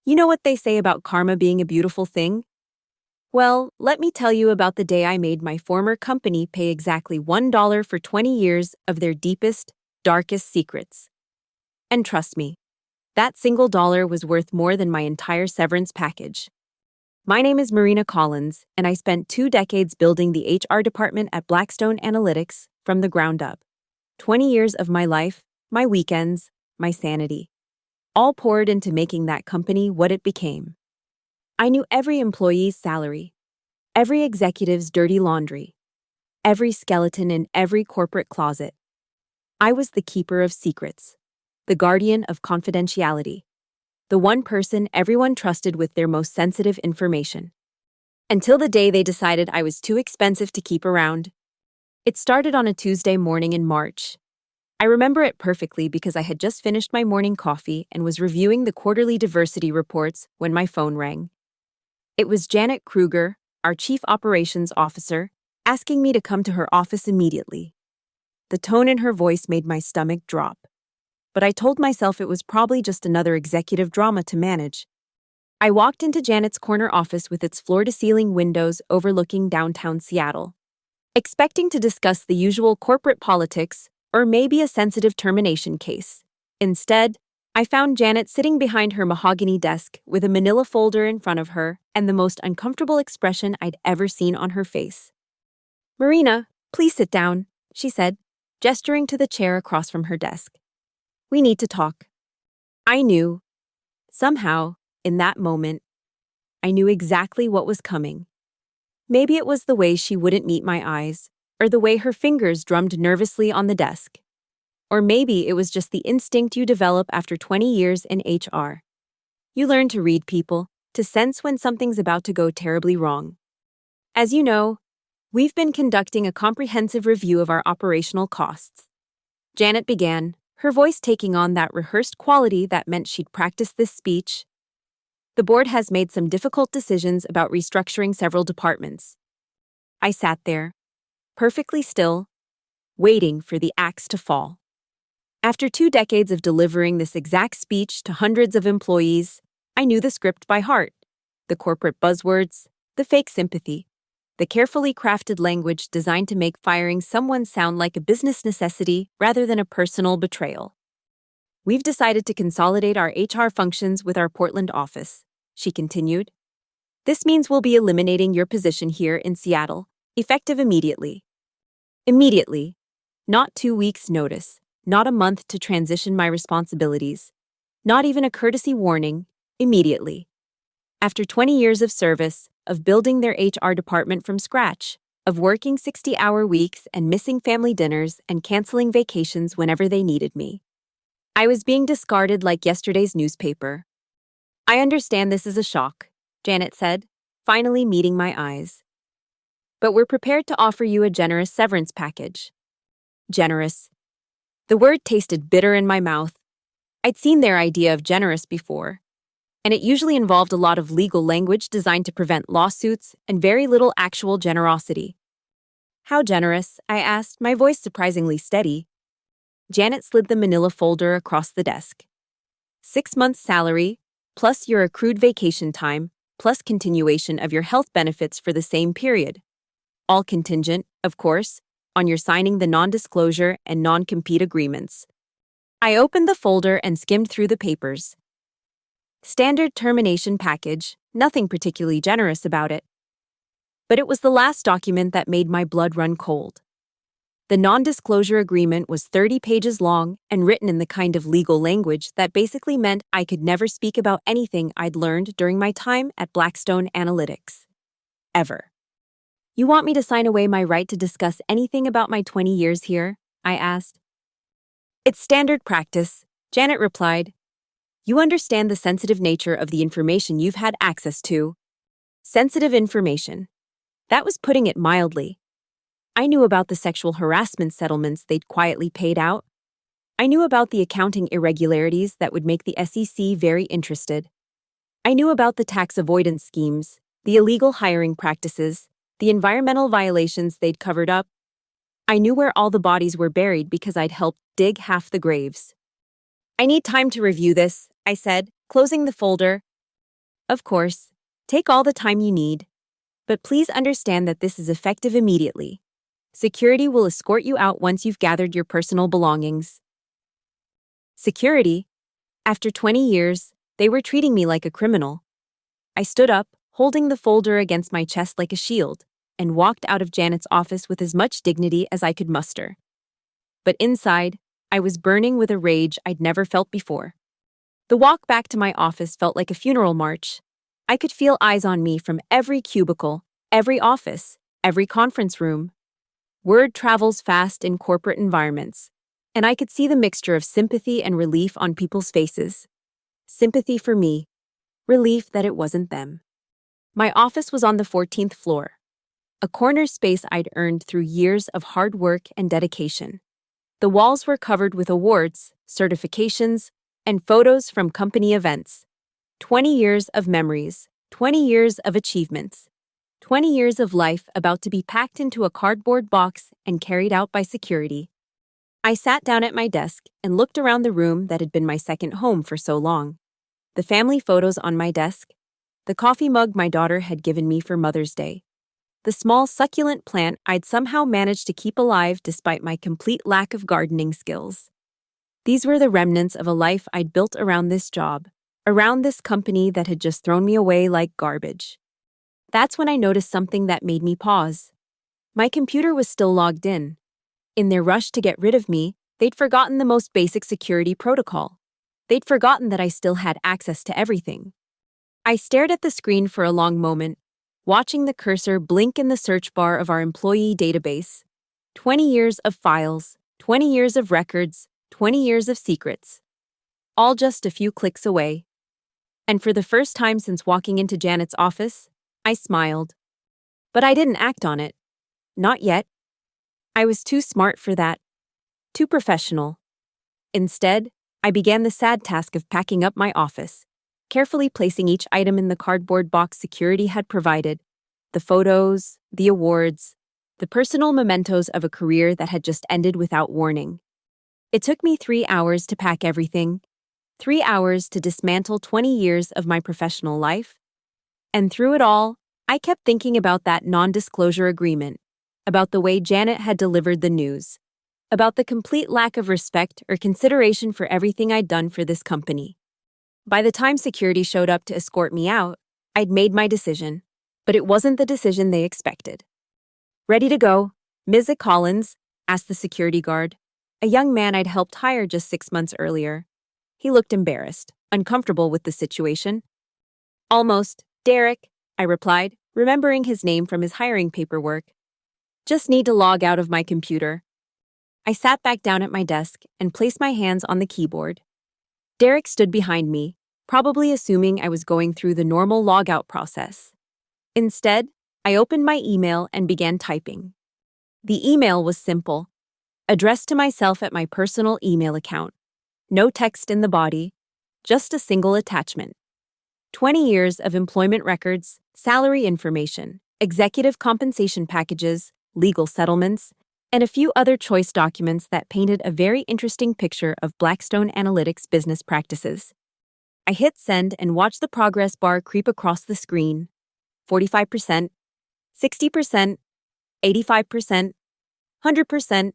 You know what they say about karma being a beautiful thing? Well, let me tell you about the day I made my former company pay exactly $1 for 20 years of their deepest, darkest secrets. And trust me, that single dollar was worth more than my entire severance package. My name is Marina Collins, and I spent 2 decades building the HR department at Blackstone Analytics from the ground up. 20 years of my life, my weekends, my sanity, all poured into making that company what it became. I knew every employee's salary, every executive's dirty laundry, every skeleton in every corporate closet. I was the keeper of secrets, the guardian of confidentiality, the one person everyone trusted with their most sensitive information. Until the day they decided I was too expensive to keep around. It started on a Tuesday morning in March. I remember it perfectly because I had just finished my morning coffee and was reviewing the quarterly diversity reports when my phone rang. It was Janet Kruger, our Chief Operations Officer, asking me to come to her office immediately. The tone in her voice made my stomach drop. But I told myself it was probably just another executive drama to manage. I walked into Janet's corner office with its floor-to-ceiling windows overlooking downtown Seattle, expecting to discuss the usual corporate politics or maybe a sensitive termination case. Instead, I found Janet sitting behind her mahogany desk with a manila folder in front of her and the most uncomfortable expression I'd ever seen on her face. "Marina, please sit down," she said, gesturing to the chair across from her desk. "We need to talk." I knew. Somehow, in that moment, I knew exactly what was coming. Maybe it was the way she wouldn't meet my eyes, or the way her fingers drummed nervously on the desk. Or maybe it was just the instinct you develop after 20 years in HR. You learn to read people, to sense when something's about to go terribly wrong. As you know, we've been conducting a comprehensive review of our operational costs. Janet began, her voice taking on that rehearsed quality that meant she'd practiced this speech. The board has made some difficult decisions about restructuring several departments. I sat there, perfectly still, waiting for the axe to fall. After 2 decades of delivering this exact speech to hundreds of employees, I knew the script by heart. The corporate buzzwords, the fake sympathy, the carefully crafted language designed to make firing someone sound like a business necessity rather than a personal betrayal. "We've decided to consolidate our HR functions with our Portland office," she continued. "This means we'll be eliminating your position here in Seattle, effective immediately." Immediately. Not 2 weeks' notice, not a month to transition my responsibilities, not even a courtesy warning, immediately. After 20 years of service, of building their HR department from scratch, of working 60-hour weeks and missing family dinners and canceling vacations whenever they needed me, I was being discarded like yesterday's newspaper. "I understand this is a shock," Janet said, finally meeting my eyes. "But we're prepared to offer you a generous severance package." Generous. The word tasted bitter in my mouth. I'd seen their idea of generous before, and it usually involved a lot of legal language designed to prevent lawsuits and very little actual generosity. "How generous?" I asked, my voice surprisingly steady. Janet slid the manila folder across the desk. 6 months' salary, plus your accrued vacation time, plus continuation of your health benefits for the same period. All contingent, of course, on your signing the non-disclosure and non-compete agreements. I opened the folder and skimmed through the papers. Standard termination package, nothing particularly generous about it. But it was the last document that made my blood run cold. The non-disclosure agreement was 30 pages long and written in the kind of legal language that basically meant I could never speak about anything I'd learned during my time at Blackstone Analytics. Ever. "You want me to sign away my right to discuss anything about my 20 years here?" I asked. "It's standard practice," Janet replied. "You understand the sensitive nature of the information you've had access to." Sensitive information. That was putting it mildly. I knew about the sexual harassment settlements they'd quietly paid out. I knew about the accounting irregularities that would make the SEC very interested. I knew about the tax avoidance schemes, the illegal hiring practices, the environmental violations they'd covered up. I knew where all the bodies were buried because I'd helped dig half the graves. "I need time to review this," I said, closing the folder. Of course, take all the time you need, but please understand that this is effective immediately. Security will escort you out once you've gathered your personal belongings. Security? After 20 years, they were treating me like a criminal. I stood up, holding the folder against my chest like a shield, and walked out of Janet's office with as much dignity as I could muster. But inside, I was burning with a rage I'd never felt before. The walk back to my office felt like a funeral march. I could feel eyes on me from every cubicle, every office, every conference room. Word travels fast in corporate environments, and I could see the mixture of sympathy and relief on people's faces. Sympathy for me, relief that it wasn't them. My office was on the 14th floor, a corner space I'd earned through years of hard work and dedication. The walls were covered with awards, certifications, and photos from company events. 20 years of memories, 20 years of achievements, 20 years of life about to be packed into a cardboard box and carried out by security. I sat down at my desk and looked around the room that had been my second home for so long. The family photos on my desk, the coffee mug my daughter had given me for Mother's Day, the small succulent plant I'd somehow managed to keep alive despite my complete lack of gardening skills. These were the remnants of a life I'd built around this job, around this company that had just thrown me away like garbage. That's when I noticed something that made me pause. My computer was still logged in. In their rush to get rid of me, they'd forgotten the most basic security protocol. They'd forgotten that I still had access to everything. I stared at the screen for a long moment, watching the cursor blink in the search bar of our employee database. 20 years of files, 20 years of records, 20 years of secrets. All just a few clicks away. And for the first time since walking into Janet's office, I smiled. But I didn't act on it. Not yet. I was too smart for that. Too professional. Instead, I began the sad task of packing up my office, carefully placing each item in the cardboard box security had provided, the photos, the awards, the personal mementos of a career that had just ended without warning. It took me 3 hours to pack everything, 3 hours to dismantle 20 years of my professional life. And through it all, I kept thinking about that non-disclosure agreement, about the way Janet had delivered the news, about the complete lack of respect or consideration for everything I'd done for this company. By the time security showed up to escort me out, I'd made my decision, but it wasn't the decision they expected. "Ready to go, Ms. Collins?" asked the security guard, a young man I'd helped hire just 6 months earlier. He looked embarrassed, uncomfortable with the situation. "Almost, Derek," I replied, remembering his name from his hiring paperwork. "Just need to log out of my computer." I sat back down at my desk and placed my hands on the keyboard. Derek stood behind me, probably assuming I was going through the normal logout process. Instead, I opened my email and began typing. The email was simple, addressed to myself at my personal email account. No text in the body, just a single attachment. 20 years of employment records, salary information, executive compensation packages, legal settlements, and a few other choice documents that painted a very interesting picture of Blackstone Analytics business practices. I hit send and watched the progress bar creep across the screen. 45%, 60%, 85%, 100%,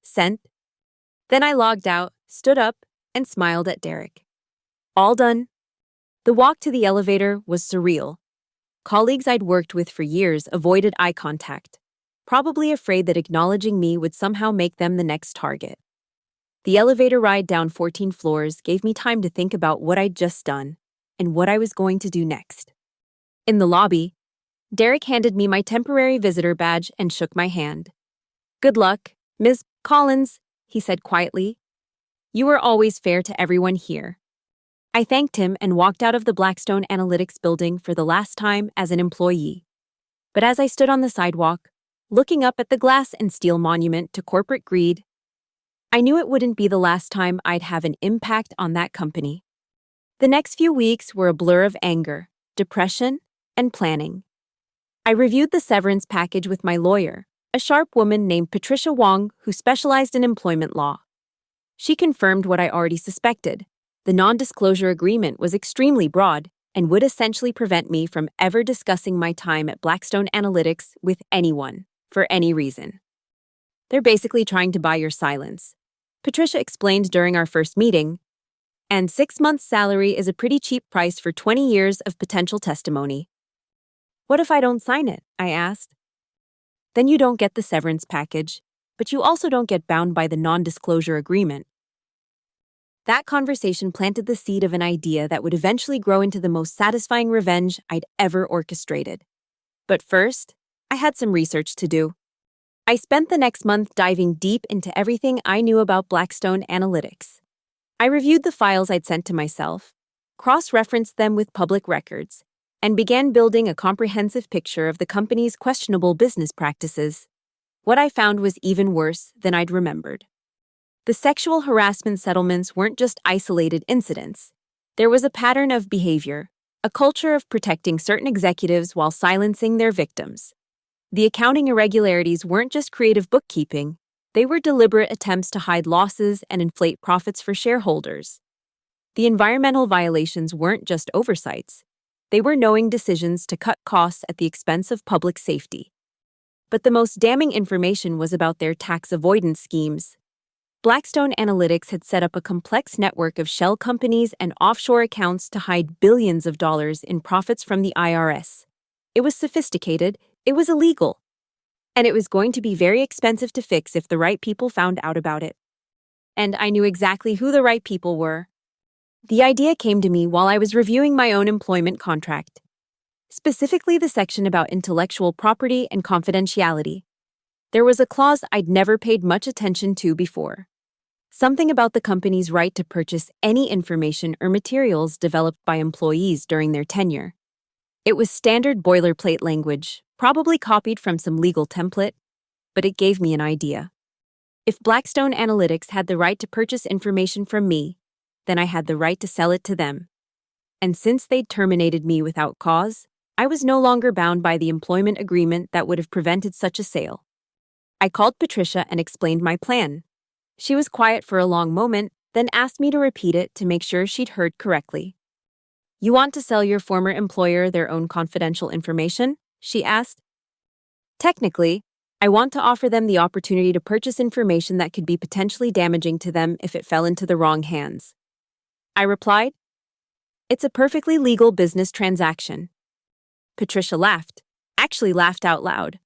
sent. Then I logged out, stood up, and smiled at Derek. All done. The walk to the elevator was surreal. Colleagues I'd worked with for years avoided eye contact, probably afraid that acknowledging me would somehow make them the next target. The elevator ride down 14 floors gave me time to think about what I'd just done and what I was going to do next. In the lobby, Derek handed me my temporary visitor badge and shook my hand. "Good luck, Ms. Collins," he said quietly. "You are always fair to everyone here." I thanked him and walked out of the Blackstone Analytics building for the last time as an employee. But as I stood on the sidewalk, looking up at the glass and steel monument to corporate greed, I knew it wouldn't be the last time I'd have an impact on that company. The next few weeks were a blur of anger, depression, and planning. I reviewed the severance package with my lawyer, a sharp woman named Patricia Wong who specialized in employment law. She confirmed what I already suspected. The non-disclosure agreement was extremely broad, and would essentially prevent me from ever discussing my time at Blackstone Analytics with anyone, for any reason. They're basically trying to buy your silence, Patricia explained during our first meeting, and 6 months' salary is a pretty cheap price for 20 years of potential testimony. What if I don't sign it? I asked. Then you don't get the severance package, but you also don't get bound by the non-disclosure agreement. That conversation planted the seed of an idea that would eventually grow into the most satisfying revenge I'd ever orchestrated. But first, I had some research to do. I spent the next month diving deep into everything I knew about Blackstone Analytics. I reviewed the files I'd sent to myself, cross-referenced them with public records, and began building a comprehensive picture of the company's questionable business practices. What I found was even worse than I'd remembered. The sexual harassment settlements weren't just isolated incidents. There was a pattern of behavior, a culture of protecting certain executives while silencing their victims. The accounting irregularities weren't just creative bookkeeping, they were deliberate attempts to hide losses and inflate profits for shareholders. The environmental violations weren't just oversights, they were knowing decisions to cut costs at the expense of public safety. But the most damning information was about their tax avoidance schemes. Blackstone Analytics had set up a complex network of shell companies and offshore accounts to hide billions of dollars in profits from the IRS. It was sophisticated, it was illegal, and it was going to be very expensive to fix if the right people found out about it. And I knew exactly who the right people were. The idea came to me while I was reviewing my own employment contract, specifically the section about intellectual property and confidentiality. There was a clause I'd never paid much attention to before. Something about the company's right to purchase any information or materials developed by employees during their tenure. It was standard boilerplate language, probably copied from some legal template, but it gave me an idea. If Blackstone Analytics had the right to purchase information from me, then I had the right to sell it to them. And since they'd terminated me without cause, I was no longer bound by the employment agreement that would have prevented such a sale. I called Patricia and explained my plan. She was quiet for a long moment, then asked me to repeat it to make sure she'd heard correctly. You want to sell your former employer their own confidential information? She asked. Technically, I want to offer them the opportunity to purchase information that could be potentially damaging to them if it fell into the wrong hands. I replied, It's a perfectly legal business transaction. Patricia laughed, actually laughed out loud.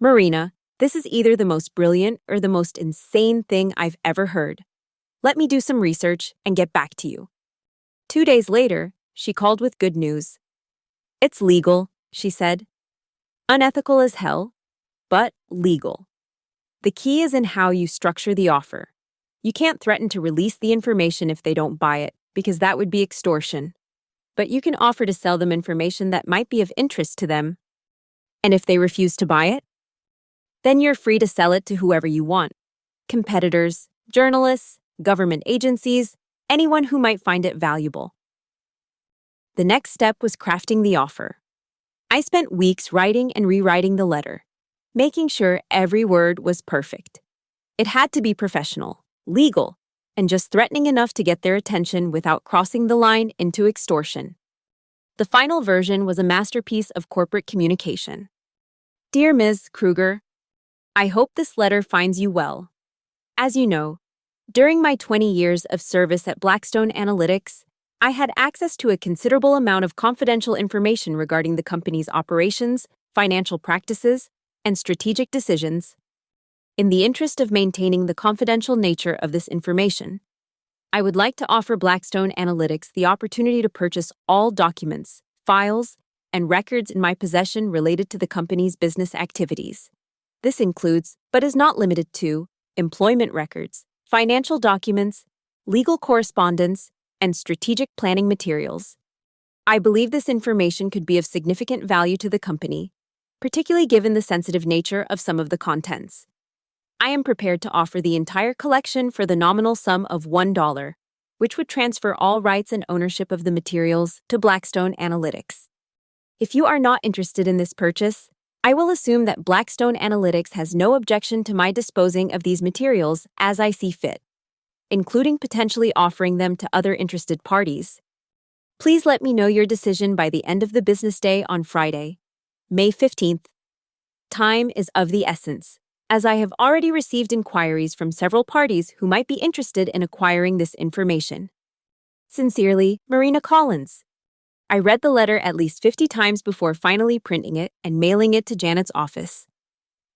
Marina, this is either the most brilliant or the most insane thing I've ever heard. Let me do some research and get back to you. 2 days later, she called with good news. It's legal, she said. Unethical as hell, but legal. The key is in how you structure the offer. You can't threaten to release the information if they don't buy it, because that would be extortion. But you can offer to sell them information that might be of interest to them. And if they refuse to buy it, then you're free to sell it to whoever you want. Competitors, journalists, government agencies, anyone who might find it valuable. The next step was crafting the offer. I spent weeks writing and rewriting the letter, making sure every word was perfect. It had to be professional, legal, and just threatening enough to get their attention without crossing the line into extortion. The final version was a masterpiece of corporate communication. Dear Ms. Kruger, I hope this letter finds you well. As you know, during my 20 years of service at Blackstone Analytics, I had access to a considerable amount of confidential information regarding the company's operations, financial practices, and strategic decisions. In the interest of maintaining the confidential nature of this information, I would like to offer Blackstone Analytics the opportunity to purchase all documents, files, and records in my possession related to the company's business activities. This includes, but is not limited to, employment records, financial documents, legal correspondence, and strategic planning materials. I believe this information could be of significant value to the company, particularly given the sensitive nature of some of the contents. I am prepared to offer the entire collection for the nominal sum of $1, which would transfer all rights and ownership of the materials to Blackstone Analytics. If you are not interested in this purchase, I will assume that Blackstone Analytics has no objection to my disposing of these materials as I see fit, including potentially offering them to other interested parties. Please let me know your decision by the end of the business day on Friday, May 15th. Time is of the essence, as I have already received inquiries from several parties who might be interested in acquiring this information. Sincerely, Marina Collins. I read the letter at least 50 times before finally printing it and mailing it to Janet's office.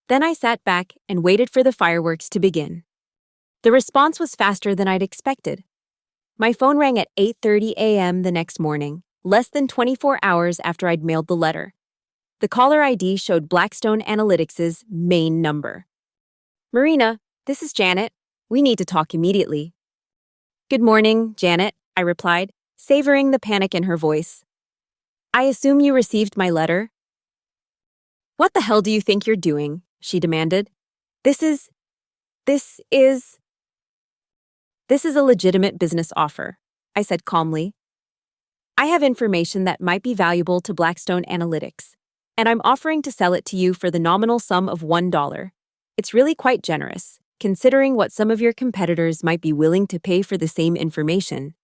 Then I sat back and waited for the fireworks to begin. The response was faster than I'd expected. My phone rang at 8:30 a.m. the next morning, less than 24 hours after I'd mailed the letter. The caller ID showed Blackstone Analytics' main number. Marina, this is Janet. We need to talk immediately. Good morning, Janet, I replied, savoring the panic in her voice. I assume you received my letter? What the hell do you think you're doing? She demanded. This is a legitimate business offer, I said calmly. I have information that might be valuable to Blackstone Analytics, and I'm offering to sell it to you for the nominal sum of $1. It's really quite generous, considering what some of your competitors might be willing to pay for the same information.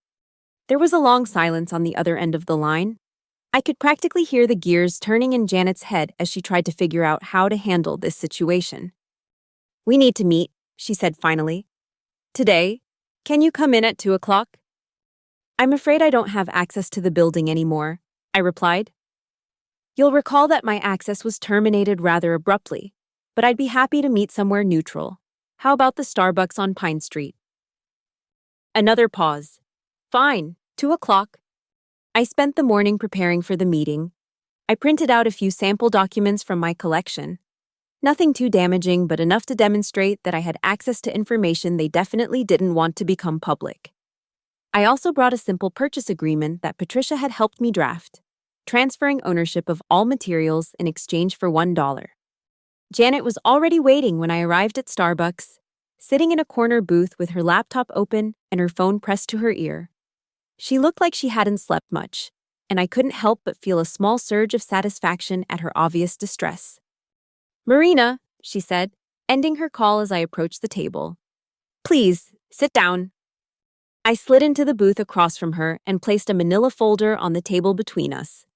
There was a long silence on the other end of the line. I could practically hear the gears turning in Janet's head as she tried to figure out how to handle this situation. We need to meet, she said finally. Today, can you come in at 2 o'clock? I'm afraid I don't have access to the building anymore, I replied. You'll recall that my access was terminated rather abruptly, but I'd be happy to meet somewhere neutral. How about the Starbucks on Pine Street? Another pause. Fine, 2 o'clock. I spent the morning preparing for the meeting. I printed out a few sample documents from my collection. Nothing too damaging, but enough to demonstrate that I had access to information they definitely didn't want to become public. I also brought a simple purchase agreement that Patricia had helped me draft, transferring ownership of all materials in exchange for $1. Janet was already waiting when I arrived at Starbucks, sitting in a corner booth with her laptop open and her phone pressed to her ear. She looked like she hadn't slept much, and I couldn't help but feel a small surge of satisfaction at her obvious distress. Marina, she said, ending her call as I approached the table. Please, sit down. I slid into the booth across from her and placed a manila folder on the table between us.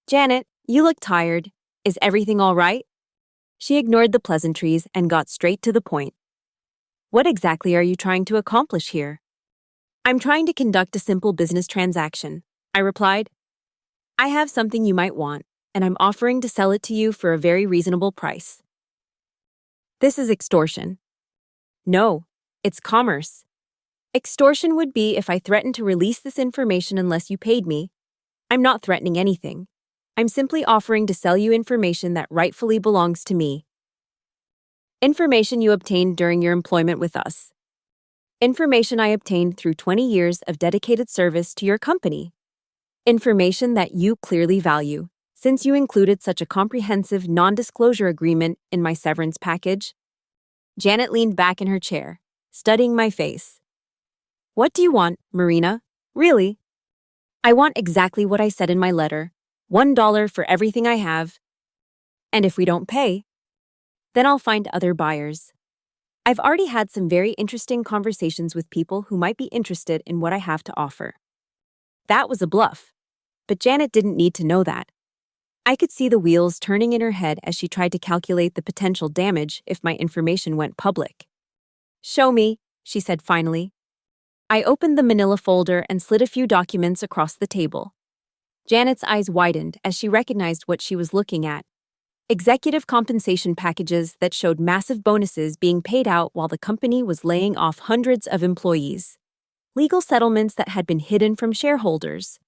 Janet, you look tired. Is everything all right? She ignored the pleasantries and got straight to the point. What exactly are you trying to accomplish here? I'm trying to conduct a simple business transaction, I replied. I have something you might want, and I'm offering to sell it to you for a very reasonable price. This is extortion. No, it's commerce. Extortion would be if I threatened to release this information unless you paid me. I'm not threatening anything. I'm simply offering to sell you information that rightfully belongs to me. Information you obtained during your employment with us. Information I obtained through 20 years of dedicated service to your company. Information that you clearly value, since you included such a comprehensive non-disclosure agreement in my severance package. Janet leaned back in her chair, studying my face. What do you want, Marina? Really? I want exactly what I said in my letter. $1 for everything I have. And if we don't pay, then I'll find other buyers. I've already had some very interesting conversations with people who might be interested in what I have to offer. That was a bluff, but Janet didn't need to know that. I could see the wheels turning in her head as she tried to calculate the potential damage if my information went public. Show me, she said finally. I opened the manila folder and slid a few documents across the table. Janet's eyes widened as she recognized what she was looking at. Executive compensation packages that showed massive bonuses being paid out while the company was laying off hundreds of employees. Legal settlements that had been hidden from shareholders.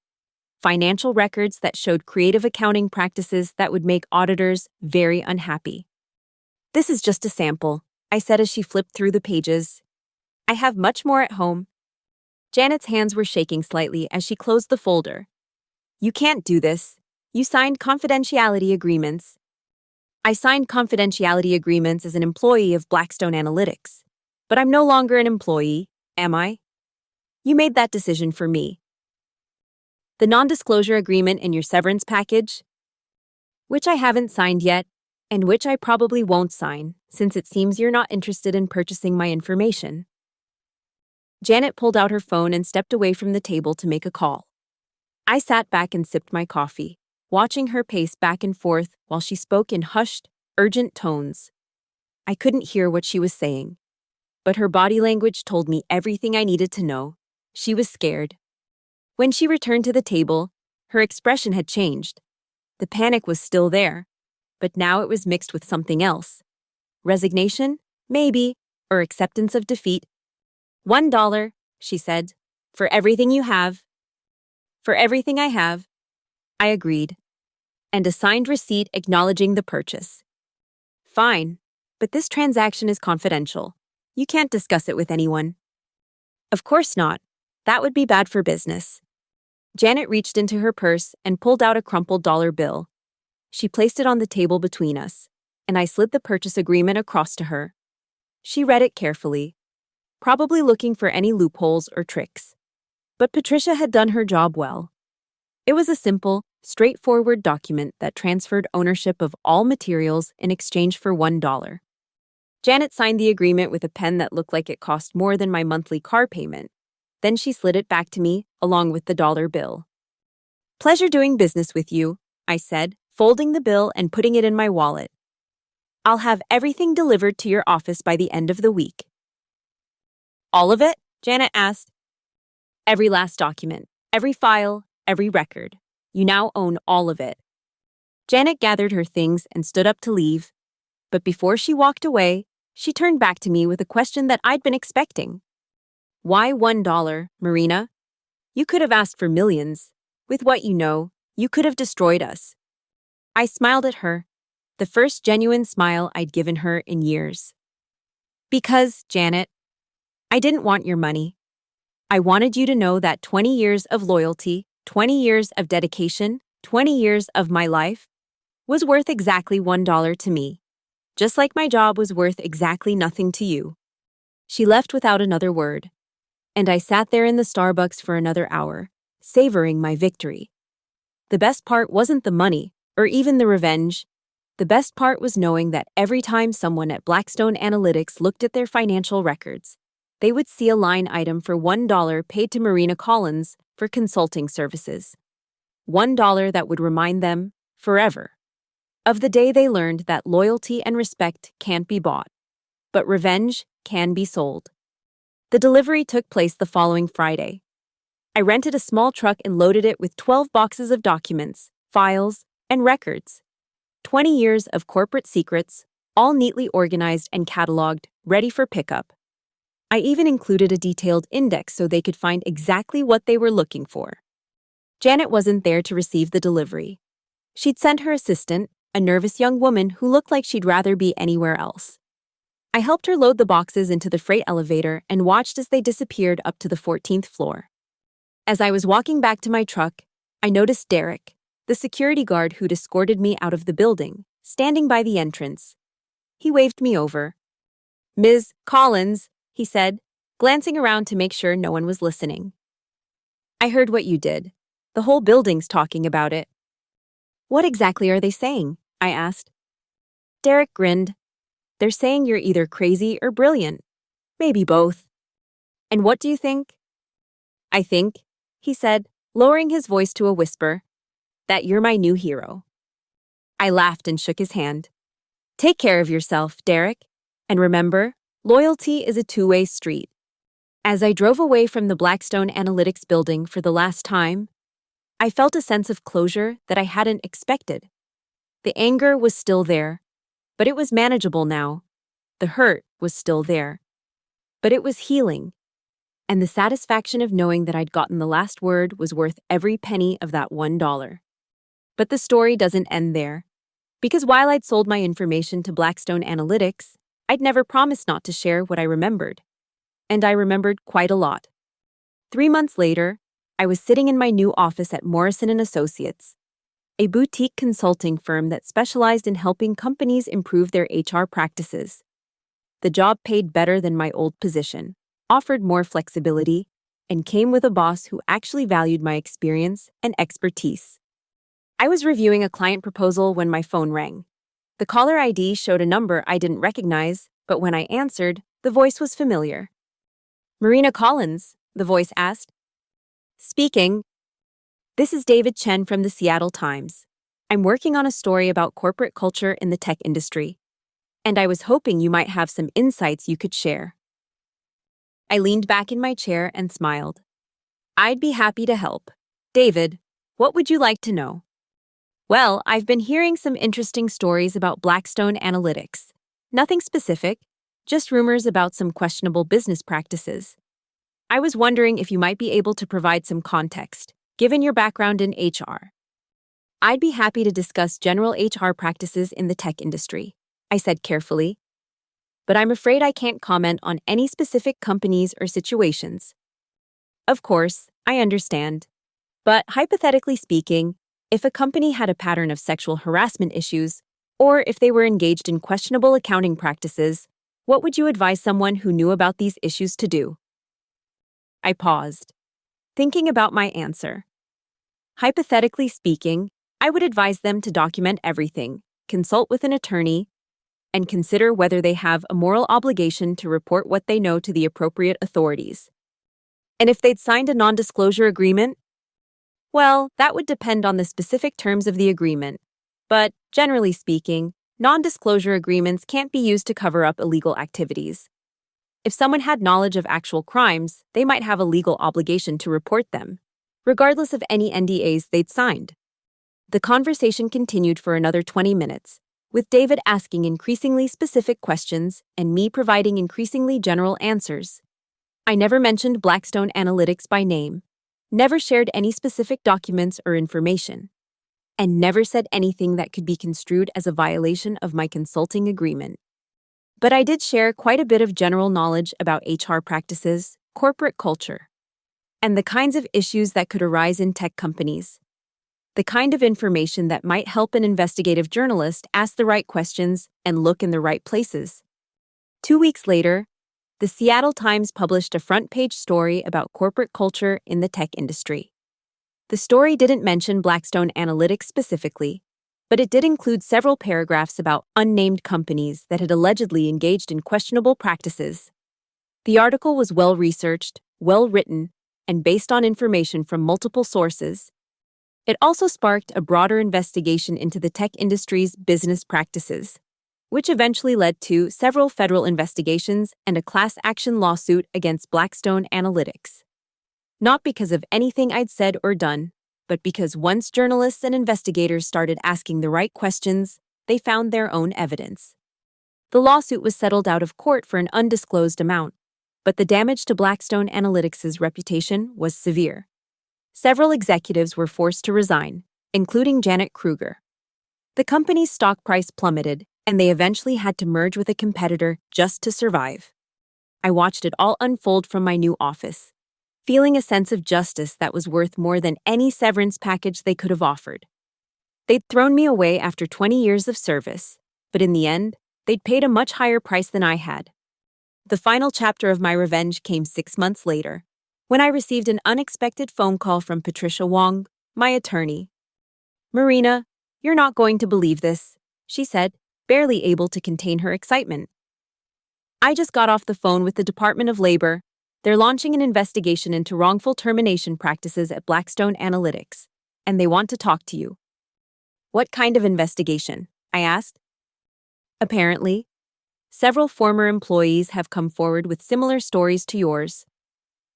Financial records that showed creative accounting practices that would make auditors very unhappy. This is just a sample, I said as she flipped through the pages. I have much more at home. Janet's hands were shaking slightly as she closed the folder. You can't do this. You signed confidentiality agreements. I signed confidentiality agreements as an employee of Blackstone Analytics. But I'm no longer an employee, am I? You made that decision for me. The non-disclosure agreement in your severance package, which I haven't signed yet, and which I probably won't sign, since it seems you're not interested in purchasing my information. Janet pulled out her phone and stepped away from the table to make a call. I sat back and sipped my coffee, watching her pace back and forth while she spoke in hushed, urgent tones. I couldn't hear what she was saying, but her body language told me everything I needed to know. She was scared. When she returned to the table, her expression had changed. The panic was still there, but now it was mixed with something else. Resignation? Maybe. Or acceptance of defeat. $1, she said. For everything you have. For everything I have. I agreed. And a signed receipt acknowledging the purchase. Fine, but this transaction is confidential. You can't discuss it with anyone. Of course not. That would be bad for business. Janet reached into her purse and pulled out a crumpled dollar bill. She placed it on the table between us, and I slid the purchase agreement across to her. She read it carefully, probably looking for any loopholes or tricks. But Patricia had done her job well. It was a simple, straightforward document that transferred ownership of all materials in exchange for $1. Janet signed the agreement with a pen that looked like it cost more than my monthly car payment. Then she slid it back to me, along with the dollar bill. Pleasure doing business with you, I said, folding the bill and putting it in my wallet. I'll have everything delivered to your office by the end of the week. All of it? Janet asked. Every last document, every file, every record. You now own all of it. Janet gathered her things and stood up to leave. But before she walked away, she turned back to me with a question that I'd been expecting. Why $1, Marina? You could have asked for millions. With what you know, you could have destroyed us. I smiled at her, the first genuine smile I'd given her in years. Because, Janet, I didn't want your money. I wanted you to know that 20 years of loyalty, 20 years of dedication, 20 years of my life was worth exactly $1 to me, just like my job was worth exactly nothing to you. She left without another word, and I sat there in the Starbucks for another hour, savoring my victory. The best part wasn't the money, or even the revenge. The best part was knowing that every time someone at Blackstone Analytics looked at their financial records, they would see a line item for $1 paid to Marina Collins for consulting services. $1 that would remind them, forever, of the day they learned that loyalty and respect can't be bought, but revenge can be sold. The delivery took place the following Friday. I rented a small truck and loaded it with 12 boxes of documents, files, and records. 20 years of corporate secrets, all neatly organized and cataloged, ready for pickup. I even included a detailed index so they could find exactly what they were looking for. Janet wasn't there to receive the delivery. She'd sent her assistant, a nervous young woman who looked like she'd rather be anywhere else. I helped her load the boxes into the freight elevator and watched as they disappeared up to the 14th floor. As I was walking back to my truck, I noticed Derek, the security guard who'd escorted me out of the building, standing by the entrance. He waved me over. "Ms. Collins," he said, glancing around to make sure no one was listening. "I heard what you did. The whole building's talking about it." "What exactly are they saying?" I asked. Derek grinned. "They're saying you're either crazy or brilliant. Maybe both." "And what do you think?" "I think," he said, lowering his voice to a whisper, "that you're my new hero." I laughed and shook his hand. "Take care of yourself, Derek. And remember, loyalty is a two-way street." As I drove away from the Blackstone Analytics building for the last time, I felt a sense of closure that I hadn't expected. The anger was still there, but it was manageable now. The hurt was still there, but it was healing. And the satisfaction of knowing that I'd gotten the last word was worth every penny of that $1. But the story doesn't end there. Because while I'd sold my information to Blackstone Analytics, I'd never promised not to share what I remembered. And I remembered quite a lot. 3 months later, I was sitting in my new office at Morrison & Associates, a boutique consulting firm that specialized in helping companies improve their HR practices. The job paid better than my old position, offered more flexibility, and came with a boss who actually valued my experience and expertise. I was reviewing a client proposal when my phone rang. The caller ID showed a number I didn't recognize, but when I answered, the voice was familiar. "Marina Collins," the voice asked. "Speaking." This is David Chen from the Seattle Times. I'm working on a story about corporate culture in the tech industry, and I was hoping you might have some insights you could share. I leaned back in my chair and smiled. I'd be happy to help. David, what would you like to know? Well, I've been hearing some interesting stories about Blackstone Analytics. Nothing specific, just rumors about some questionable business practices. I was wondering if you might be able to provide some context, given your background in HR. I'd be happy to discuss general HR practices in the tech industry, I said carefully. But I'm afraid I can't comment on any specific companies or situations. Of course, I understand. But hypothetically speaking, if a company had a pattern of sexual harassment issues, or if they were engaged in questionable accounting practices, what would you advise someone who knew about these issues to do? I paused, thinking about my answer. Hypothetically speaking, I would advise them to document everything, consult with an attorney, and consider whether they have a moral obligation to report what they know to the appropriate authorities. And if they'd signed a non-disclosure agreement, well, that would depend on the specific terms of the agreement. But, generally speaking, non-disclosure agreements can't be used to cover up illegal activities. If someone had knowledge of actual crimes, they might have a legal obligation to report them, regardless of any NDAs they'd signed. The conversation continued for another 20 minutes, with David asking increasingly specific questions and me providing increasingly general answers. I never mentioned Blackstone Analytics by name, never shared any specific documents or information, and never said anything that could be construed as a violation of my consulting agreement. But I did share quite a bit of general knowledge about HR practices, corporate culture, and the kinds of issues that could arise in tech companies. The kind of information that might help an investigative journalist ask the right questions and look in the right places. 2 weeks later, the Seattle Times published a front-page story about corporate culture in the tech industry. The story didn't mention Blackstone Analytics specifically, but it did include several paragraphs about unnamed companies that had allegedly engaged in questionable practices. The article was well-researched, well-written, and based on information from multiple sources. It also sparked a broader investigation into the tech industry's business practices, which eventually led to several federal investigations and a class action lawsuit against Blackstone Analytics. Not because of anything I'd said or done, but because once journalists and investigators started asking the right questions, they found their own evidence. The lawsuit was settled out of court for an undisclosed amount, but the damage to Blackstone Analytics' reputation was severe. Several executives were forced to resign, including Janet Kruger. The company's stock price plummeted, and they eventually had to merge with a competitor just to survive. I watched it all unfold from my new office, feeling a sense of justice that was worth more than any severance package they could have offered. They'd thrown me away after 20 years of service, but in the end, they'd paid a much higher price than I had. The final chapter of my revenge came 6 months later, when I received an unexpected phone call from Patricia Wong, my attorney. "Marina, you're not going to believe this," she said, barely able to contain her excitement. "I just got off the phone with the Department of Labor. They're launching an investigation into wrongful termination practices at Blackstone Analytics, and they want to talk to you." "What kind of investigation?" I asked. "Apparently, several former employees have come forward with similar stories to yours.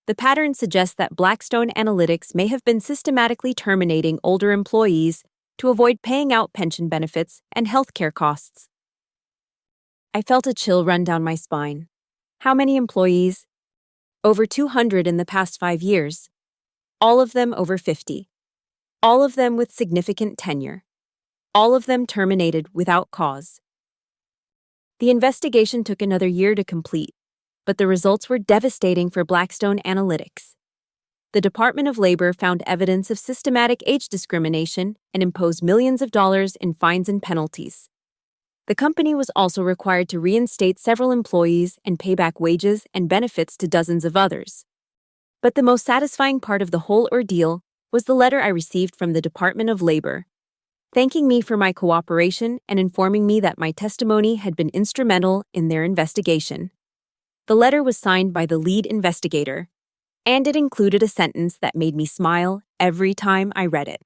The pattern suggests that Blackstone Analytics may have been systematically terminating older employees to avoid paying out pension benefits and healthcare costs." I felt a chill run down my spine. How many employees? Over 200 in the past 5 years. All of them over 50. All of them with significant tenure. All of them terminated without cause. The investigation took another year to complete, but the results were devastating for Blackstone Analytics. The Department of Labor found evidence of systematic age discrimination and imposed millions of dollars in fines and penalties. The company was also required to reinstate several employees and pay back wages and benefits to dozens of others. But the most satisfying part of the whole ordeal was the letter I received from the Department of Labor, thanking me for my cooperation and informing me that my testimony had been instrumental in their investigation. The letter was signed by the lead investigator, and it included a sentence that made me smile every time I read it.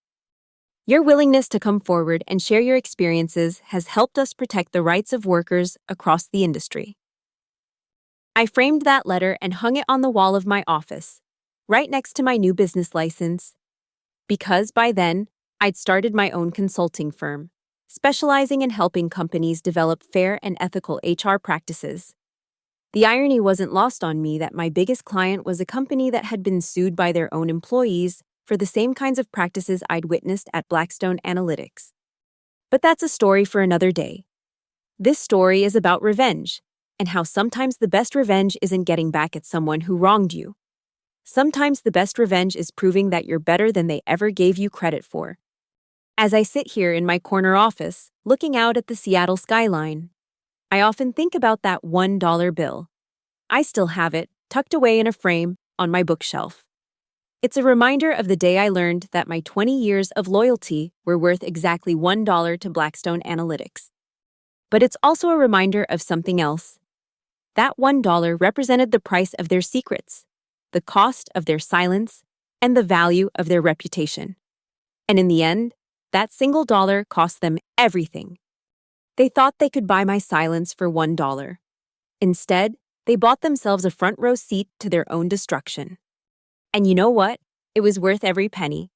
Your willingness to come forward and share your experiences has helped us protect the rights of workers across the industry. I framed that letter and hung it on the wall of my office, right next to my new business license, because by then, I'd started my own consulting firm, specializing in helping companies develop fair and ethical HR practices. The irony wasn't lost on me that my biggest client was a company that had been sued by their own employees for the same kinds of practices I'd witnessed at Blackstone Analytics. But that's a story for another day. This story is about revenge, and how sometimes the best revenge isn't getting back at someone who wronged you. Sometimes the best revenge is proving that you're better than they ever gave you credit for. As I sit here in my corner office, looking out at the Seattle skyline, I often think about that $1 bill. I still have it, tucked away in a frame, on my bookshelf. It's a reminder of the day I learned that my 20 years of loyalty were worth exactly $1 to Blackstone Analytics. But it's also a reminder of something else. That $1 represented the price of their secrets, the cost of their silence, and the value of their reputation. And in the end, that single dollar cost them everything. They thought they could buy my silence for $1. Instead, they bought themselves a front row seat to their own destruction. And you know what? It was worth every penny.